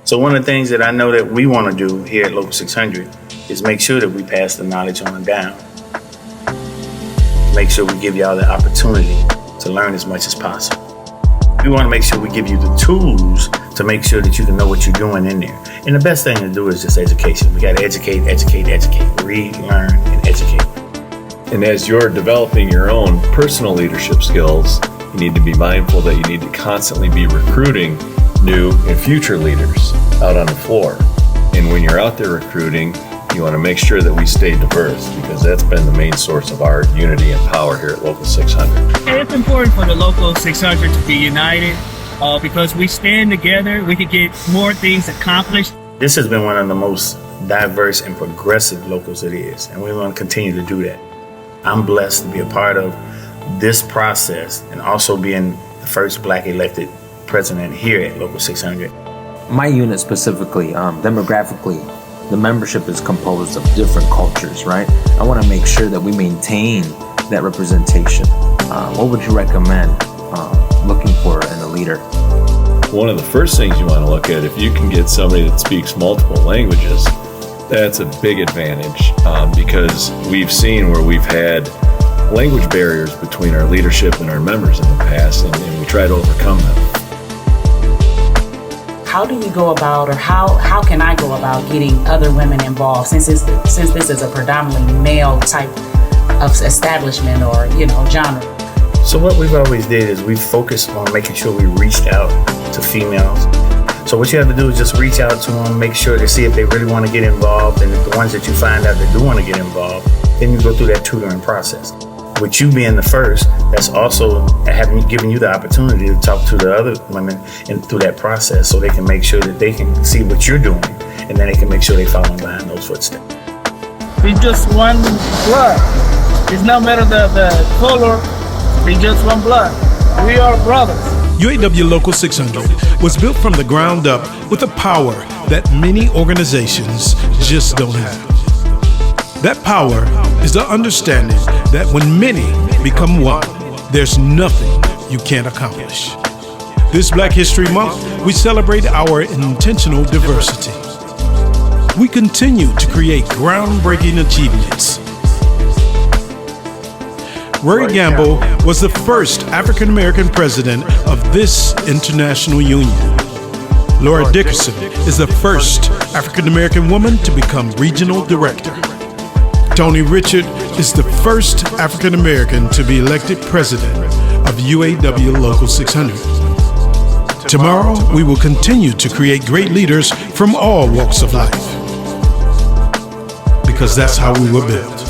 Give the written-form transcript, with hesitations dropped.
So one of the things that I know that we want to do here at Local 600 is make sure that we pass the knowledge on down. Make sure we give y'all the opportunity to learn as much as possible. We want to make sure we give you the tools to make sure that you can know what you're doing in there. And the best thing to do is just education. We got to educate, read, learn, and educate. And as you're developing your own personal leadership skills, you need to be mindful that you need to constantly be recruiting new and future leaders out on the floor. And when you're out there recruiting, you want to make sure that we stay diverse, because that's been the main source of our unity and power here at Local 600. It's important for the Local 600 to be united because we stand together, we can get more things accomplished. This has been one of the most diverse and progressive locals it is, and we want to continue to do that. I'm blessed to be a part of this process and also being the first Black elected president here at Local 600. My unit specifically, demographically, the membership is composed of different cultures, right? I want to make sure that we maintain that representation. What would you recommend looking for in a leader? One of the first things you want to look at, if you can get somebody that speaks multiple languages, that's a big advantage because we've seen where we've had language barriers between our leadership and our members in the past, and we try to overcome them. How do you go about, or how can I go about getting other women involved, since this is a predominantly male type of establishment or genre? So what we've always did is we focused on making sure we reached out to females. So what you have to do is just reach out to them, make sure to see if they really want to get involved, and if the ones that you find out that do want to get involved, then you go through that tutoring process. With you being the first, that's also giving you the opportunity to talk to the other women and through that process, so they can make sure that they can see what you're doing, and then they can make sure they follow behind those footsteps. It's just one blood. It's no matter the color, it's just one blood. We are brothers. UAW Local 600 was built from the ground up with a power that many organizations just don't have. That power is the understanding that when many become one, there's nothing you can't accomplish. This Black History Month, we celebrate our intentional diversity. We continue to create groundbreaking achievements. Roy Gamble was the first African American president of this international union. Laura Dickerson is the first African American woman to become regional director. Tony Richard is the first African American to be elected president of UAW Local 600. Tomorrow, we will continue to create great leaders from all walks of life, because that's how we were built.